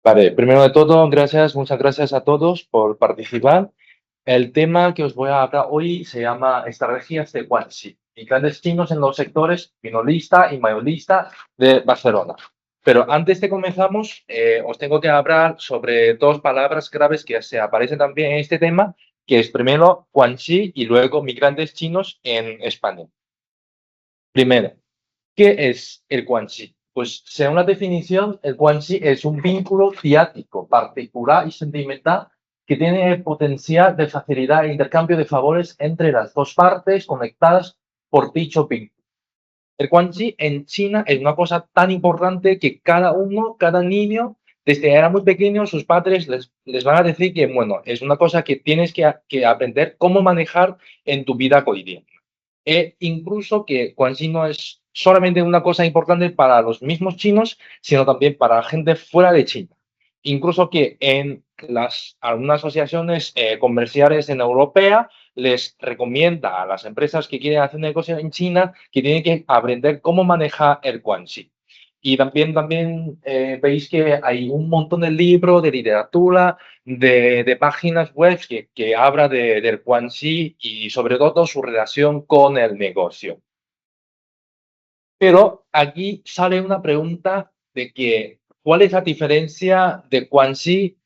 Vale, primero de todo, muchas gracias a todos por participar. El tema que os voy a hablar hoy se llama estrategias de Guanxi y grandes chinos en los sectores minorista y mayorista de Barcelona. Pero antes de comenzamos, os tengo que hablar sobre dos palabras claves que se aparecen también en este tema, que es primero Guanxi y luego migrantes chinos en España. Primero, ¿qué es el Guanxi? Pues según la definición, el Guanxi es un vínculo ciático, particular y sentimental que tiene el potencial de facilitar el intercambio de favores entre las dos partes conectadas por dicho vínculo. El Guanxi en China es una cosa tan importante que cada niño, desde era muy pequeño, sus padres les van a decir que, bueno, es una cosa que tienes que aprender cómo manejar en tu vida cotidiana. E incluso que Guanxi no es solamente una cosa importante para los mismos chinos, sino también para la gente fuera de China. Incluso que en algunas asociaciones comerciales en Europea les recomienda a las empresas que quieren hacer negocio en China que tienen que aprender cómo manejar el Guanxi. Y también veis que hay un montón de libros, de literatura, de páginas web que habla del Guanxi y sobre todo su relación con el negocio. Pero aquí sale una pregunta de que, ¿cuál es la diferencia de Guanxi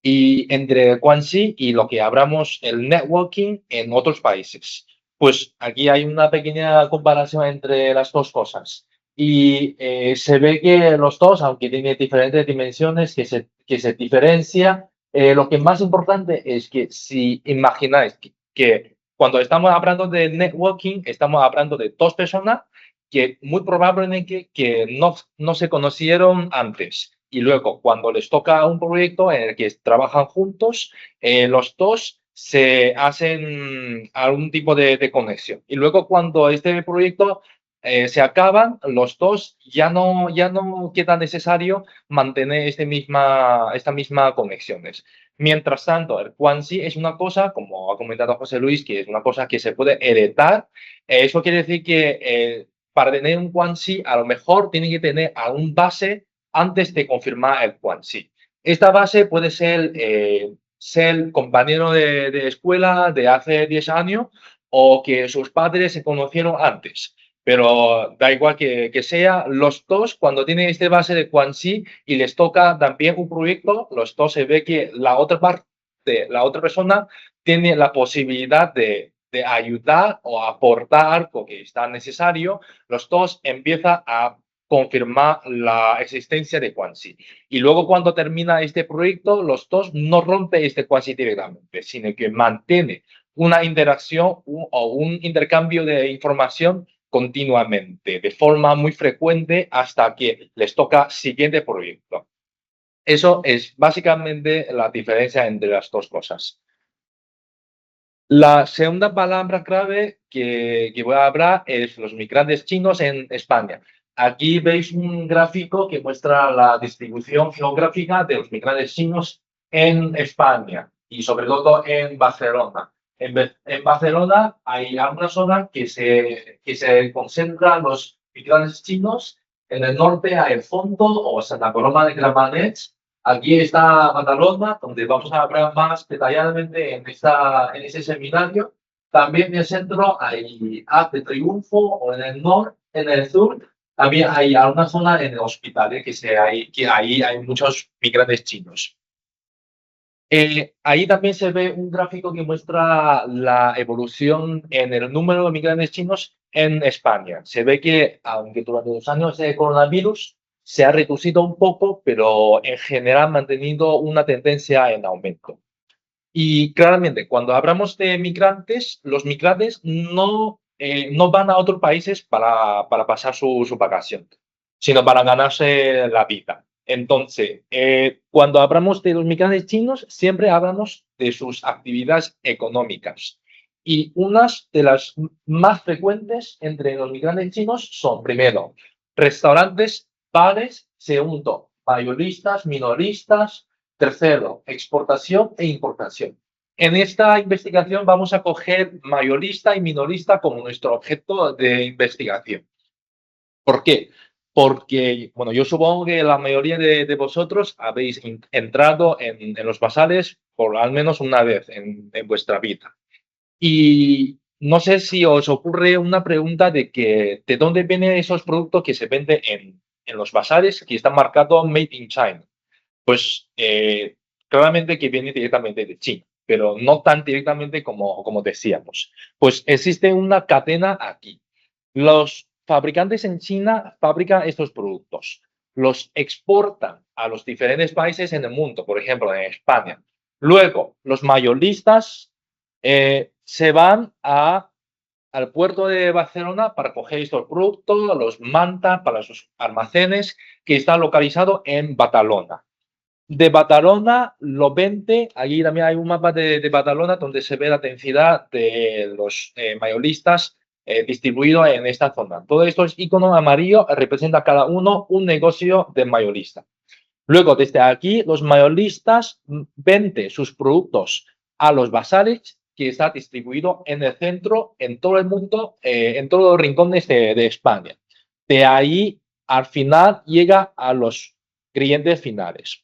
y entre Guanxi y lo que hablamos el networking en otros países? Pues aquí hay una pequeña comparación entre las dos cosas. Y se ve que los dos, aunque tienen diferentes dimensiones que se diferencia, lo que más importante es que si imagináis que cuando estamos hablando de networking, estamos hablando de dos personas que muy probablemente que no se conocieron antes. Y luego, cuando les toca un proyecto en el que trabajan juntos, los dos se hacen algún tipo de conexión. Y luego, cuando este proyecto se acaba, los dos ya no queda necesario mantener esta misma conexiones. Mientras tanto, el Guanxi es una cosa, como ha comentado José Luis, que es una cosa que se puede heredar. Eso quiere decir que para tener un Guanxi, a lo mejor tiene que tener algún base antes de confirmar el Guanxi. Esta base puede ser compañero de escuela de hace 10 años o que sus padres se conocieron antes. Pero da igual que sea, los dos, cuando tienen este base de Guanxi y les toca también un proyecto, los dos se ve que la otra parte, la otra persona, tiene la posibilidad de ayudar o aportar algo que está necesario, los dos empiezan a confirmar la existencia de Guanxi. Y luego cuando termina este proyecto, los dos no rompen este Guanxi directamente, sino que mantiene una interacción o un intercambio de información continuamente, de forma muy frecuente hasta que les toca siguiente proyecto. Eso es básicamente la diferencia entre las dos cosas. La segunda palabra clave que voy a hablar es los migrantes chinos en España. Aquí veis un gráfico que muestra la distribución geográfica de los migrantes chinos en España y sobre todo en Barcelona. En Barcelona hay algunas zonas que se concentran los migrantes chinos. En el norte hay el Fondo o Santa Coloma de Gramenet. Aquí está Badalona, donde vamos a hablar más detalladamente en ese seminario. También en el centro hay Arc de Triunfo, o en el norte, en el sur, también hay alguna zona en el hospital, que ahí hay muchos migrantes chinos. Ahí también se ve un gráfico que muestra la evolución en el número de migrantes chinos en España. Se ve que, aunque durante los años de coronavirus se ha reducido un poco, pero en general ha mantenido una tendencia en aumento. Y claramente, cuando hablamos de migrantes, los migrantes no van a otros países para pasar su vacación, sino para ganarse la vida. Entonces, cuando hablamos de los migrantes chinos, siempre hablamos de sus actividades económicas. Y unas de las más frecuentes entre los migrantes chinos son, primero, restaurantes Pares. Segundo, mayoristas, minoristas. Tercero, exportación e importación. En esta investigación vamos a coger mayorista y minorista como nuestro objeto de investigación. ¿Por qué? Porque, bueno, yo supongo que la mayoría de vosotros habéis entrado en los bazares por al menos una vez en vuestra vida. Y no sé si os ocurre una pregunta de dónde vienen esos productos que se venden en los bazares que están marcados Made in China. Pues claramente que viene directamente de China, pero no tan directamente como decíamos. Pues existe una cadena aquí. Los fabricantes en China fabrican estos productos, los exportan a los diferentes países en el mundo, por ejemplo, en España. Luego, los mayoristas se van al puerto de Barcelona para coger estos productos, los mandan para sus almacenes que están localizados en Badalona. De Badalona lo vende, allí también hay un mapa de Badalona donde se ve la densidad de los mayoristas distribuidos en esta zona. Todos estos iconos amarillos representan cada uno un negocio de mayorista. Luego, desde aquí, los mayoristas venden sus productos a los bazares que está distribuido en el centro, en todo el mundo, en todos los rincones de España. De ahí, al final, llega a los clientes finales.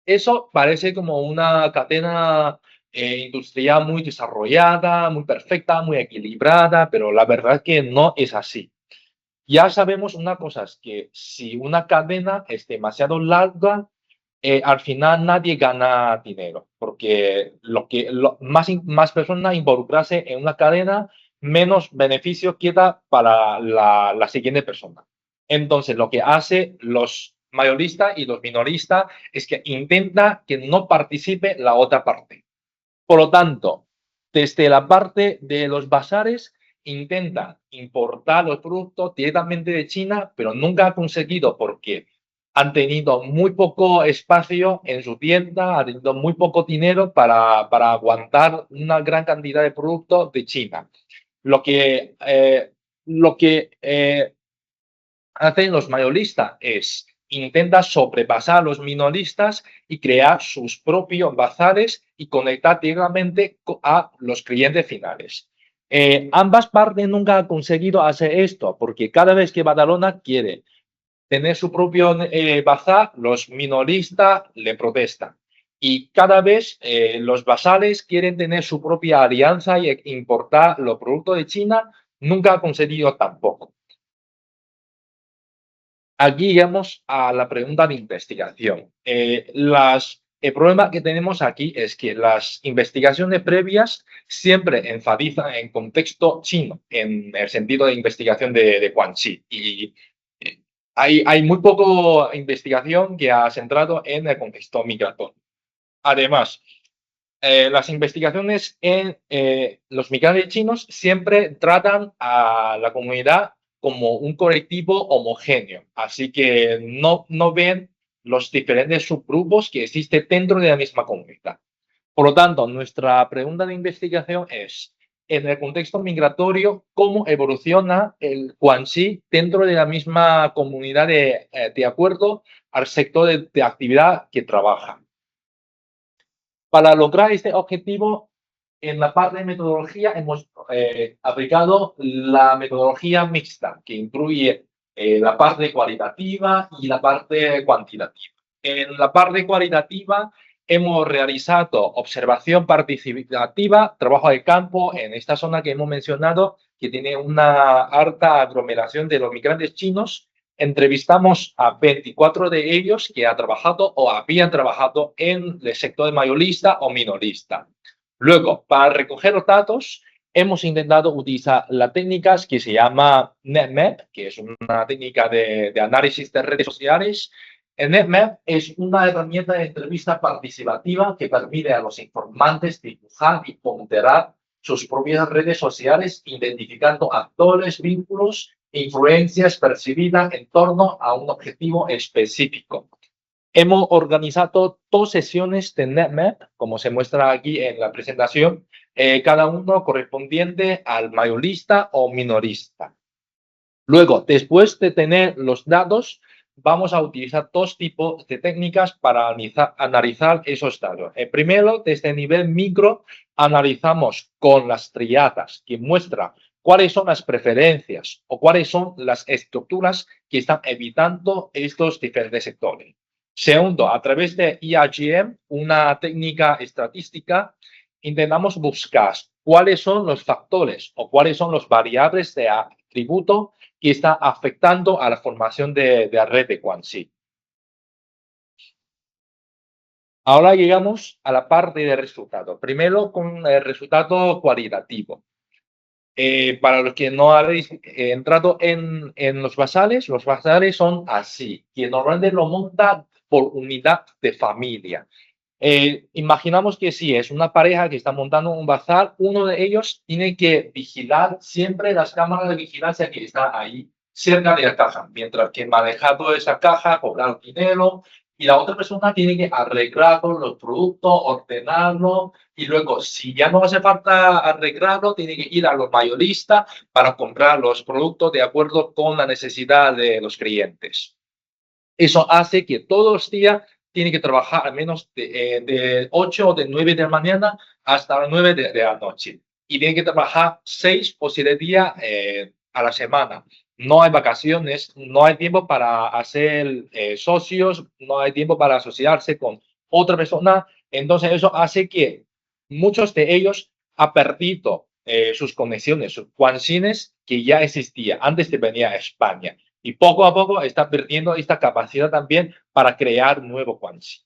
Eso parece como una cadena industrial muy desarrollada, muy perfecta, muy equilibrada, pero la verdad es que no es así. Ya sabemos una cosa, es que si una cadena es demasiado larga, al final nadie gana dinero, porque más personas involucrarse en una cadena, menos beneficio queda para la siguiente persona. Entonces, lo que hace los mayoristas y los minoristas es que intenta que no participe la otra parte. Por lo tanto, desde la parte de los bazares, intentan importar los productos directamente de China, pero nunca ha conseguido porque han tenido muy poco espacio en su tienda, han tenido muy poco dinero para aguantar una gran cantidad de productos de China. Lo que hacen los mayoristas es intenta sobrepasar a los minoristas y crear sus propios bazares y conectar directamente a los clientes finales. Ambas partes nunca han conseguido hacer esto porque cada vez que Badalona quiere tener su propio bazar, los minoristas le protestan. Y cada vez los bazares quieren tener su propia alianza y importar los productos de China, nunca ha conseguido tampoco. Aquí llegamos a la pregunta de investigación. El problema que tenemos aquí es que las investigaciones previas siempre enfatizan en contexto chino, en el sentido de investigación de Guangxi. Y hay muy poco investigación que ha centrado en el contexto migratorio. Además, las investigaciones en los migrantes chinos siempre tratan a la comunidad como un colectivo homogéneo, así que no ven los diferentes subgrupos que existen dentro de la misma comunidad. Por lo tanto, nuestra pregunta de investigación es, en el contexto migratorio, ¿cómo evoluciona el Guangxi dentro de la misma comunidad de acuerdo al sector de actividad que trabaja? Para lograr este objetivo, en la parte de metodología hemos aplicado la metodología mixta, que incluye la parte cualitativa y la parte cuantitativa. En la parte cualitativa hemos realizado observación participativa, trabajo de campo en esta zona que hemos mencionado, que tiene una alta aglomeración de los migrantes chinos. Entrevistamos a 24 de ellos que han trabajado o habían trabajado en el sector mayorista o minorista. Luego, para recoger los datos, hemos intentado utilizar la técnica que se llama NetMap, que es una técnica de análisis de redes sociales. El NetMap es una herramienta de entrevista participativa que permite a los informantes dibujar y ponderar sus propias redes sociales, identificando actores, vínculos e influencias percibidas en torno a un objetivo específico. Hemos organizado 2 sesiones de NetMap, como se muestra aquí en la presentación, cada uno correspondiente al mayorista o minorista. Luego, después de tener los datos, vamos a utilizar dos tipos de técnicas para analizar esos datos. Primero, desde el nivel micro, analizamos con las triadas, que muestra cuáles son las preferencias o cuáles son las estructuras que están evitando estos diferentes sectores. Segundo, a través de ERGM, una técnica estadística, intentamos buscar cuáles son los factores o cuáles son las variables de atributo que está afectando a la formación de la red de Quanxi. Ahora llegamos a la parte de resultado. Primero con el resultado cualitativo. Para los que no habéis entrado en los basales son así, que normalmente lo monta por unidad de familia. Imaginamos que si es una pareja que está montando un bazar, uno de ellos tiene que vigilar siempre las cámaras de vigilancia que están ahí cerca de la caja, mientras que manejar toda esa caja, cobrar dinero, y la otra persona tiene que arreglar los productos, ordenarlo, y luego, si ya no hace falta arreglarlo, tiene que ir a los mayoristas para comprar los productos de acuerdo con la necesidad de los clientes. Eso hace que todos los días tiene que trabajar al menos de 8 o de 9 de la mañana hasta las 9 de la noche. Y tiene que trabajar 6 o 7 días a la semana. No hay vacaciones, no hay tiempo para hacer socios, no hay tiempo para asociarse con otra persona. Entonces eso hace que muchos de ellos han perdido sus conexiones, sus guancines que ya existían antes de venir a España. Y poco a poco está perdiendo esta capacidad también para crear nuevo Quanxi.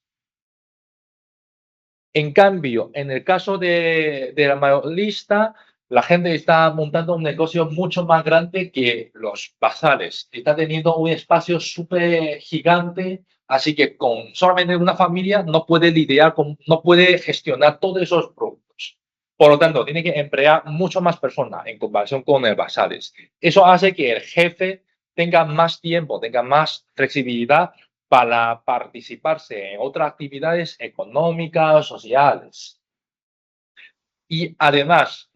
En cambio, en el caso de la mayorista, la gente está montando un negocio mucho más grande que los bazares. Está teniendo un espacio súper gigante, así que con solamente una familia no puede lidiar con, no puede gestionar todos esos productos. Por lo tanto, tiene que emplear mucho más personas en comparación con el bazares. Eso hace que el jefe tenga más tiempo, tenga más flexibilidad para participarse en otras actividades económicas, sociales. Y además,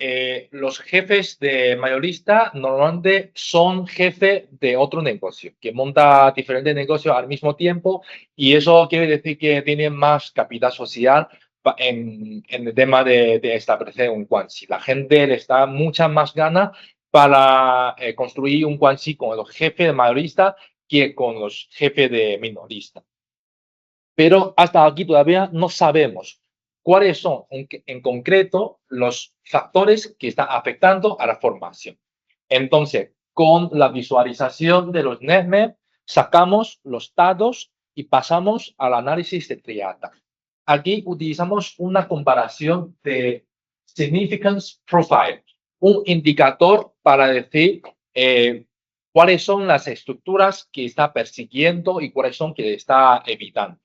los jefes de mayorista normalmente son jefes de otro negocio, que monta diferentes negocios al mismo tiempo, y eso quiere decir que tienen más capital social en el tema de establecer un Quanxi. La gente le da muchas más ganas para construir un Quanxi con los jefes de mayorista que con los jefes de minorista. Pero hasta aquí todavía no sabemos cuáles son en concreto los factores que están afectando a la formación. Entonces, con la visualización de los NetMap, sacamos los datos y pasamos al análisis de triada. Aquí utilizamos una comparación de Significance Profile, un indicador para decir cuáles son las estructuras que está persiguiendo y cuáles son que está evitando.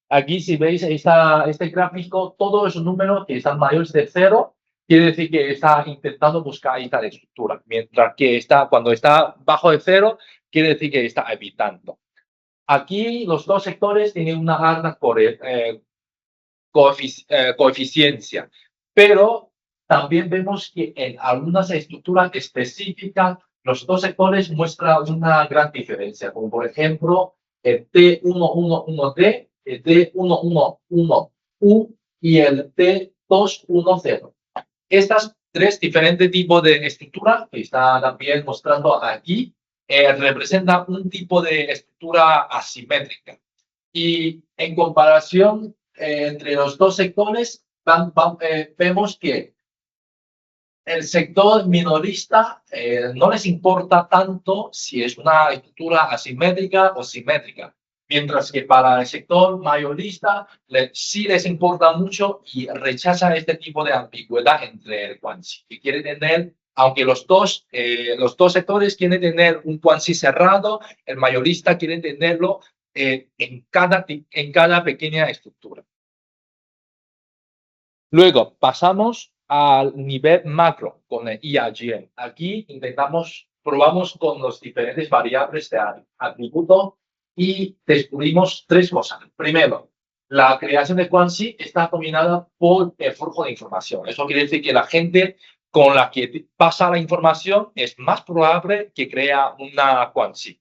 Aquí, si veis este gráfico, todos esos números que están mayores de 0, quiere decir que está intentando buscar esta estructura, mientras que cuando está bajo de 0, quiere decir que está evitando. Aquí los dos sectores tienen una alta coeficiencia, pero también vemos que en algunas estructuras específicas los dos sectores muestran una gran diferencia, como por ejemplo el T111D, el T111U y el T210. Estas tres diferentes tipos de estructura que está también mostrando aquí representan un tipo de estructura asimétrica. Y en comparación entre los dos sectores, vemos que el sector minorista no les importa tanto si es una estructura asimétrica o simétrica, mientras que para el sector mayorista sí les importa mucho y rechaza este tipo de ambigüedad entre el Quanxi, que quiere tener, aunque los dos sectores quieren tener un Quanxi cerrado, el mayorista quiere tenerlo en cada pequeña estructura. Luego pasamos al nivel macro con el ERGM. Aquí probamos con las diferentes variables de atributo y descubrimos tres cosas. Primero, la creación de Quanxi está dominada por el flujo de información. Eso quiere decir que la gente con la que pasa la información, es más probable que crea una Quanxi.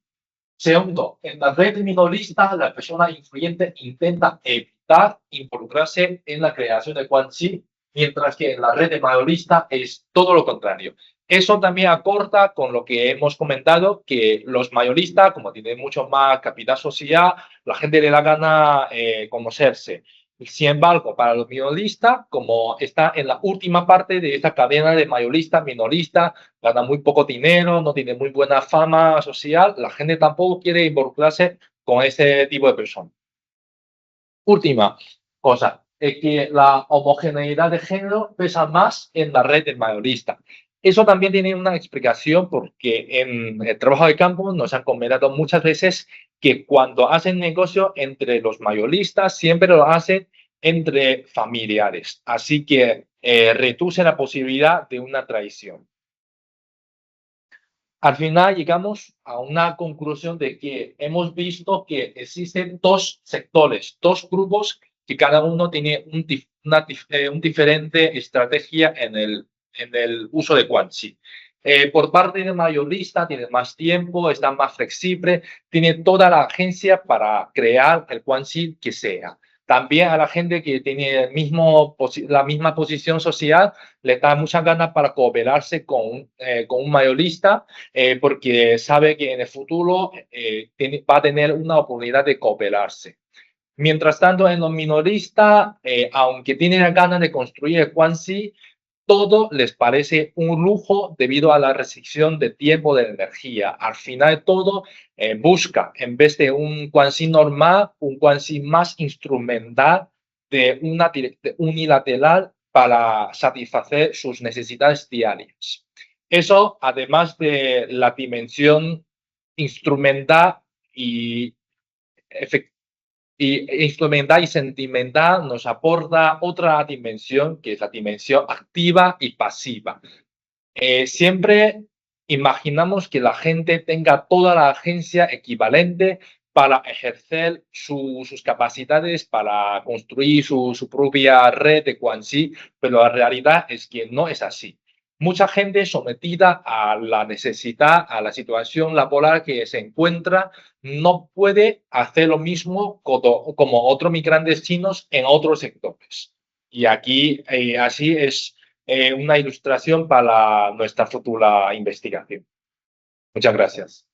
Segundo, en la red minorista, la persona influyente intenta evitar involucrarse en la creación de Quanxi, mientras que en la red mayorista es todo lo contrario. Eso también acorta con lo que hemos comentado, que los mayoristas, como tienen mucho más capital social, la gente le da gana conocerse. Sin embargo, para los minoristas, como está en la última parte de esta cadena de mayorista, minorista, gana muy poco dinero, no tiene muy buena fama social, la gente tampoco quiere involucrarse con ese tipo de personas. Última cosa, es que la homogeneidad de género pesa más en la red del mayorista. Eso también tiene una explicación porque en el trabajo de campo nos han comentado muchas veces que cuando hacen negocio entre los mayoristas siempre lo hacen entre familiares. Así que reduce la posibilidad de una traición. Al final llegamos a una conclusión de que hemos visto que existen dos sectores, dos grupos que cada uno tiene una diferente estrategia en el uso de Quanxi. Por parte del mayorista tiene más tiempo, está más flexible, tiene toda la agencia para crear el Quanxi que sea. También a la gente que tiene la misma posición social le da muchas ganas para cooperarse con un mayorista porque sabe que en el futuro va a tener una oportunidad de cooperarse. Mientras tanto, en los minoristas, aunque tienen ganas de construir el Quanxi, todo les parece un lujo debido a la restricción de tiempo de energía. Al final, todo busca, en vez de un Quanxi normal, un Quanxi más instrumental de unilateral para satisfacer sus necesidades diarias. Eso, además de la dimensión instrumental y, instrumental y sentimental, nos aporta otra dimensión, que es la dimensión activa y pasiva. Siempre imaginamos que la gente tenga toda la agencia equivalente para ejercer sus capacidades, para construir su propia red de Quanxi, pero la realidad es que no es así. Mucha gente sometida a la necesidad, a la situación laboral que se encuentra, no puede hacer lo mismo como otros migrantes chinos en otros sectores. Y aquí, así es una ilustración para nuestra futura investigación. Muchas gracias.